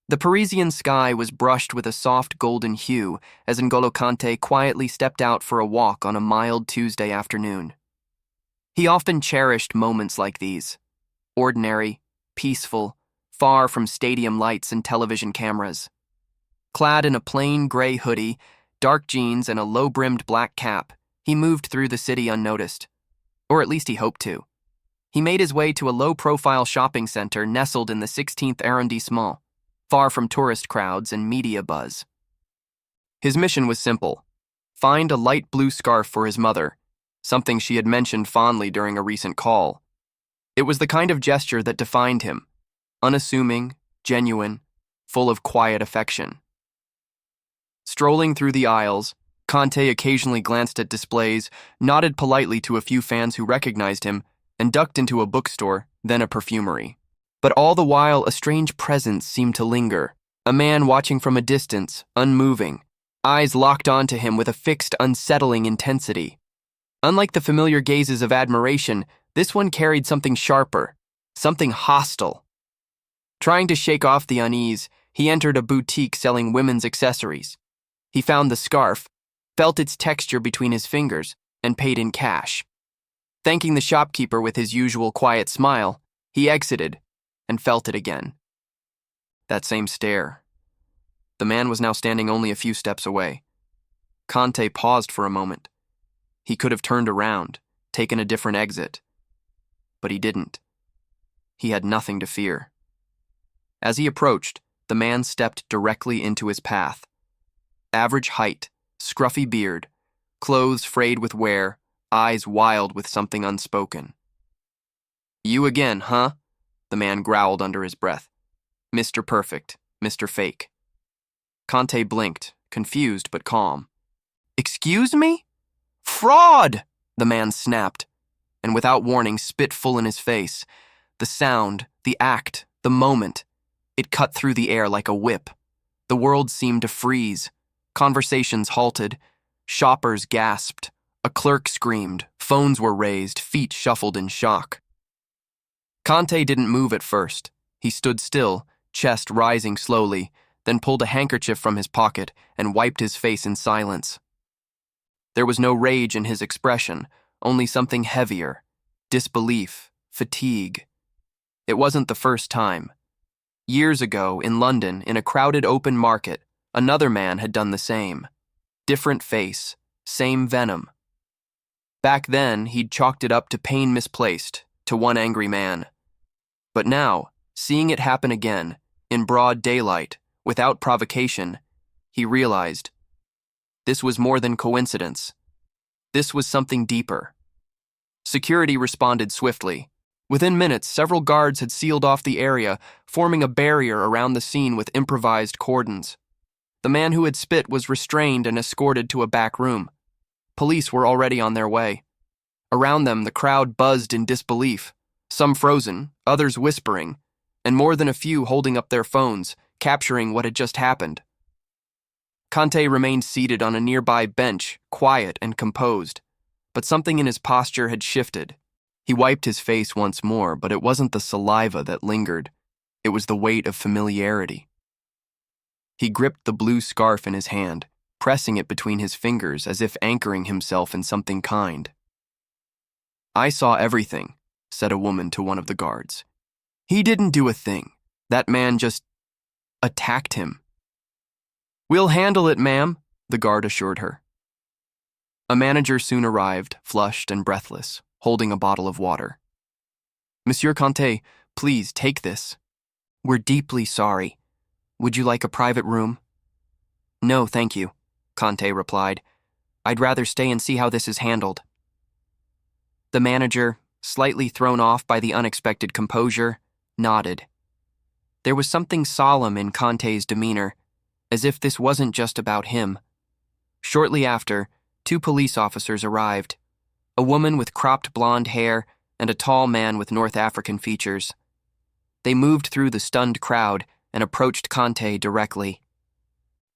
The Parisian sky was brushed with a soft golden hue as N'Golo Kanté quietly stepped out for a walk on a mild Tuesday afternoon. He often cherished moments like these, ordinary, peaceful, far from stadium lights and television cameras. Clad in a plain gray hoodie, dark jeans, and a low-brimmed black cap, he moved through the city unnoticed. Or at least he hoped to. He made his way to a low-profile shopping center nestled in the 16th arrondissement, far from tourist crowds and media buzz. His mission was simple: find a light blue scarf for his mother, something she had mentioned fondly during a recent call. It was the kind of gesture that defined him, unassuming, genuine, full of quiet affection. Strolling through the aisles, Kanté occasionally glanced at displays, nodded politely to a few fans who recognized him, and ducked into a bookstore, then a perfumery. But all the while, a strange presence seemed to linger. A man watching from a distance, unmoving, eyes locked onto him with a fixed, unsettling intensity. Unlike the familiar gazes of admiration, this one carried something sharper, something hostile. Trying to shake off the unease, he entered a boutique selling women's accessories. He found the scarf, felt its texture between his fingers, and paid in cash. Thanking the shopkeeper with his usual quiet smile, he exited and felt it again. That same stare. The man was now standing only a few steps away. Kanté paused for a moment. He could have turned around, taken a different exit. But he didn't. He had nothing to fear. As he approached, the man stepped directly into his path. Average height, scruffy beard, clothes frayed with wear, eyes wild with something unspoken. "You again, huh?" the man growled under his breath. "Mr. Perfect, Mr. Fake." Kanté blinked, confused but calm. "Excuse me? Fraud!" the man snapped, and without warning spit full in his face. The sound, the act, the moment, it cut through the air like a whip. The world seemed to freeze. Conversations halted. Shoppers gasped. A clerk screamed. Phones were raised. Feet shuffled in shock. Kanté didn't move at first. He stood still, chest rising slowly, then pulled a handkerchief from his pocket and wiped his face in silence. There was no rage in his expression, only something heavier: disbelief, fatigue. It wasn't the first time. Years ago, in London, in a crowded open market, another man had done the same. Different face, same venom. Back then, he'd chalked it up to pain misplaced, to one angry man. But now, seeing it happen again, in broad daylight, without provocation, he realized this was more than coincidence. This was something deeper. Security responded swiftly. Within minutes, several guards had sealed off the area, forming a barrier around the scene with improvised cordons. The man who had spit was restrained and escorted to a back room. Police were already on their way. Around them, the crowd buzzed in disbelief, some frozen, others whispering, and more than a few holding up their phones, capturing what had just happened. Kanté remained seated on a nearby bench, quiet and composed, but something in his posture had shifted. He wiped his face once more, but it wasn't the saliva that lingered. It was the weight of familiarity. He gripped the blue scarf in his hand, pressing it between his fingers as if anchoring himself in something kind. "I saw everything," said a woman to one of the guards. "He didn't do a thing. That man just attacked him." "We'll handle it, ma'am," the guard assured her. A manager soon arrived, flushed and breathless, holding a bottle of water. "Monsieur Kanté, please take this." "We're deeply sorry. Would you like a private room?" "No, thank you," Kanté replied. "I'd rather stay and see how this is handled." The manager, slightly thrown off by the unexpected composure, nodded. There was something solemn in Kanté's demeanor, as if this wasn't just about him. Shortly after, 2 police officers arrived, a woman with cropped blonde hair and a tall man with North African features. They moved through the stunned crowd and approached Kanté directly.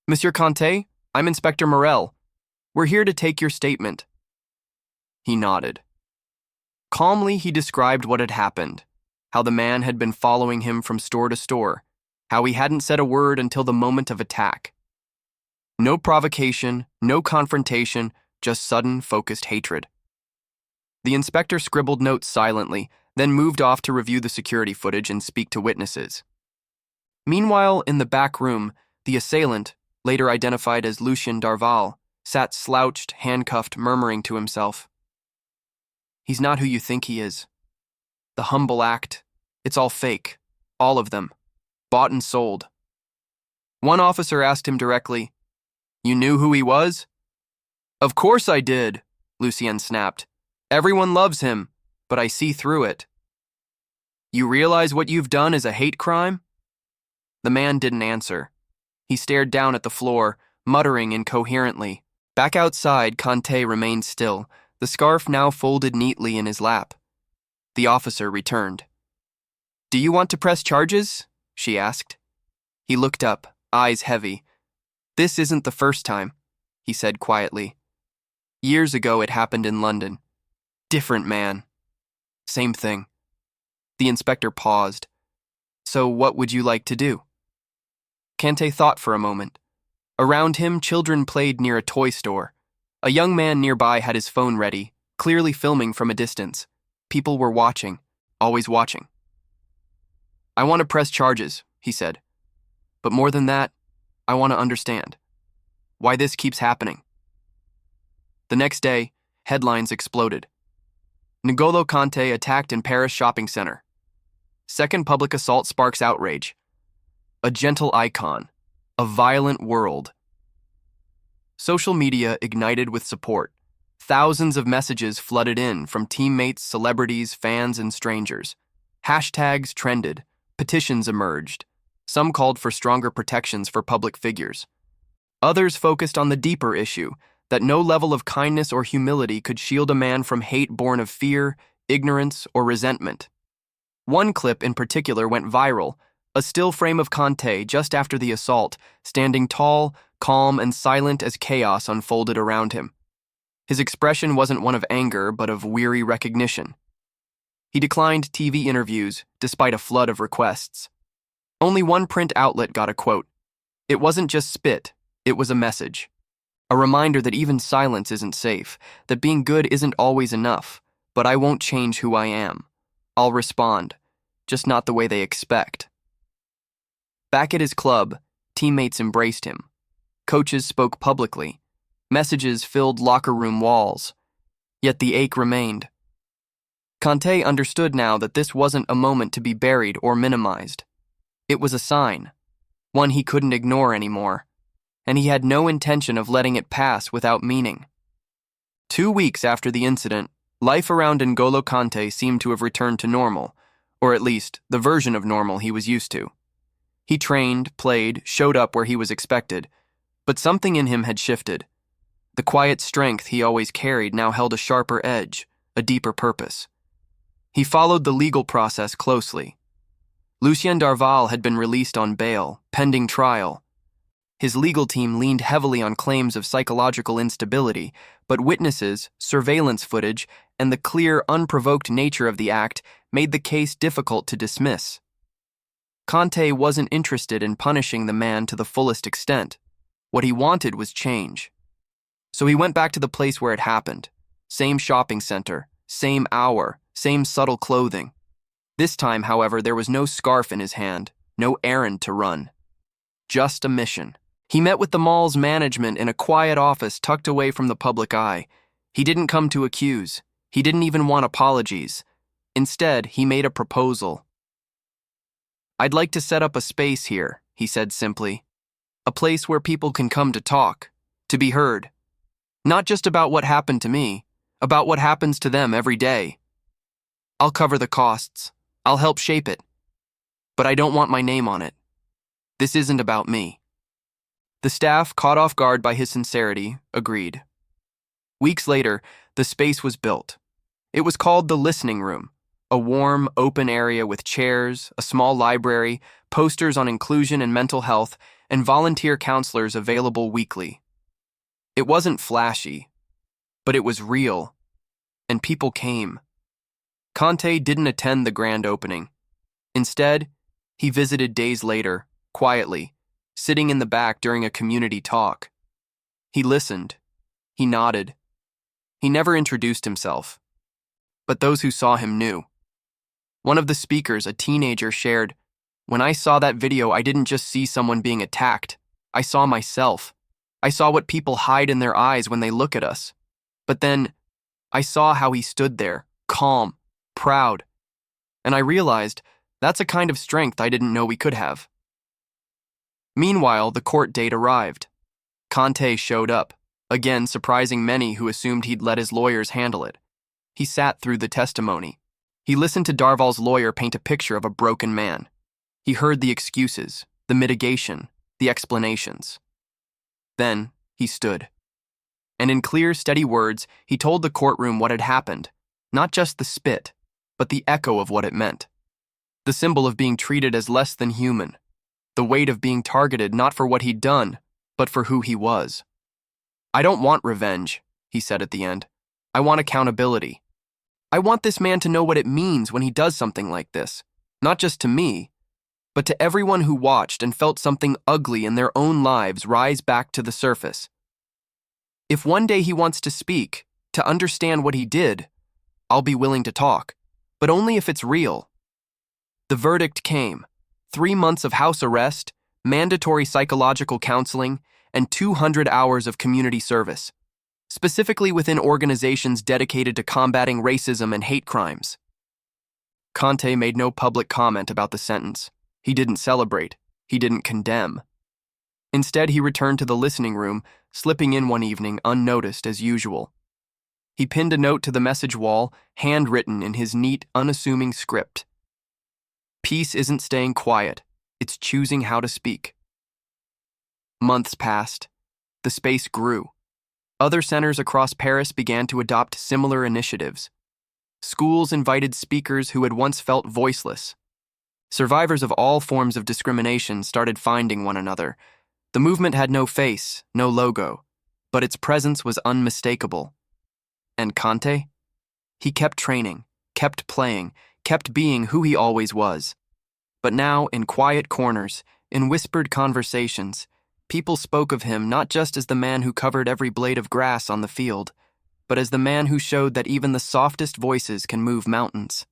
"Monsieur Kanté, I'm Inspector Morel. We're here to take your statement." He nodded. Calmly, he described what had happened, how the man had been following him from store to store, how he hadn't said a word until the moment of attack. No provocation, no confrontation, just sudden, focused hatred. The inspector scribbled notes silently, then moved off to review the security footage and speak to witnesses. Meanwhile, in the back room, the assailant, later identified as Lucien Darval, sat slouched, handcuffed, murmuring to himself. He's not who you think he is. The humble act, it's all fake, all of them, bought and sold. One officer asked him directly, "You knew who he was?" "Of course I did," Lucien snapped. "Everyone loves him, but I see through it." "You realize what you've done is a hate crime?" The man didn't answer. He stared down at the floor, muttering incoherently. Back outside, Kanté remained still, the scarf now folded neatly in his lap. The officer returned. "Do you want to press charges?" she asked. He looked up, eyes heavy. "This isn't the first time," he said quietly. "Years ago it happened in London. Different man. Same thing." The inspector paused. "So what would you like to do?" Kanté thought for a moment. Around him, children played near a toy store. A young man nearby had his phone ready, clearly filming from a distance. People were watching, always watching. "I want to press charges," he said. "But more than that, I want to understand why this keeps happening." The next day, headlines exploded. N'Golo Kanté attacked in Paris shopping center. Second public assault sparks outrage. A gentle icon, a violent world. Social media ignited with support. Thousands of messages flooded in from teammates, celebrities, fans, and strangers. Hashtags trended, petitions emerged. Some called for stronger protections for public figures. Others focused on the deeper issue, that no level of kindness or humility could shield a man from hate born of fear, ignorance, or resentment. One clip in particular went viral, a still frame of Kanté just after the assault, standing tall, calm, and silent as chaos unfolded around him. His expression wasn't one of anger, but of weary recognition. He declined TV interviews, despite a flood of requests. Only one print outlet got a quote. It wasn't just spit, it was a message. A reminder that even silence isn't safe, that being good isn't always enough, but I won't change who I am. I'll respond, just not the way they expect. Back at his club, teammates embraced him. Coaches spoke publicly. Messages filled locker room walls. Yet the ache remained. Kanté understood now that this wasn't a moment to be buried or minimized. It was a sign, one he couldn't ignore anymore, and he had no intention of letting it pass without meaning. 2 weeks after the incident, life around N'Golo Kanté seemed to have returned to normal, or at least the version of normal he was used to. He trained, played, showed up where he was expected, but something in him had shifted. The quiet strength he always carried now held a sharper edge, a deeper purpose. He followed the legal process closely. Lucien Darval had been released on bail, pending trial. His legal team leaned heavily on claims of psychological instability, but witnesses, surveillance footage, and the clear, unprovoked nature of the act made the case difficult to dismiss. Kanté wasn't interested in punishing the man to the fullest extent. What he wanted was change. So he went back to the place where it happened. Same shopping center, same hour, same subtle clothing. This time, however, there was no scarf in his hand, no errand to run. Just a mission. He met with the mall's management in a quiet office tucked away from the public eye. He didn't come to accuse. He didn't even want apologies. Instead, he made a proposal. "I'd like to set up a space here," he said simply. "A place where people can come to talk, to be heard. Not just about what happened to me, about what happens to them every day. I'll cover the costs. I'll help shape it. But I don't want my name on it. This isn't about me." The staff, caught off guard by his sincerity, agreed. Weeks later, the space was built. It was called the Listening Room, a warm, open area with chairs, a small library, posters on inclusion and mental health, and volunteer counselors available weekly. It wasn't flashy, but it was real, and people came. Kanté didn't attend the grand opening. Instead, he visited days later, quietly, sitting in the back during a community talk. He listened. He nodded. He never introduced himself. But those who saw him knew. One of the speakers, a teenager, shared, "When I saw that video, I didn't just see someone being attacked. I saw myself. I saw what people hide in their eyes when they look at us. But then, I saw how he stood there, calm, proud. And I realized that's a kind of strength I didn't know we could have." Meanwhile, the court date arrived. Kanté showed up, again surprising many who assumed he'd let his lawyers handle it. He sat through the testimony. He listened to Darval's lawyer paint a picture of a broken man. He heard the excuses, the mitigation, the explanations. Then, he stood. And in clear, steady words, he told the courtroom what had happened, not just the spit, but the echo of what it meant. The symbol of being treated as less than human. The weight of being targeted not for what he'd done, but for who he was. "I don't want revenge," he said at the end. "I want accountability. I want this man to know what it means when he does something like this, not just to me, but to everyone who watched and felt something ugly in their own lives rise back to the surface. If one day he wants to speak, to understand what he did, I'll be willing to talk, but only if it's real." The verdict came: 3 months of house arrest, mandatory psychological counseling, and 200 hours of community service, specifically within organizations dedicated to combating racism and hate crimes. Kanté made no public comment about the sentence. He didn't celebrate. He didn't condemn. Instead, he returned to the listening room, slipping in one evening unnoticed as usual. He pinned a note to the message wall, handwritten in his neat, unassuming script. "Peace isn't staying quiet. It's choosing how to speak." Months passed. The space grew. Other centers across Paris began to adopt similar initiatives. Schools invited speakers who had once felt voiceless. Survivors of all forms of discrimination started finding one another. The movement had no face, no logo, but its presence was unmistakable. And Kanté? He kept training, kept playing, kept being who he always was. But now, in quiet corners, in whispered conversations, people spoke of him not just as the man who covered every blade of grass on the field, but as the man who showed that even the softest voices can move mountains.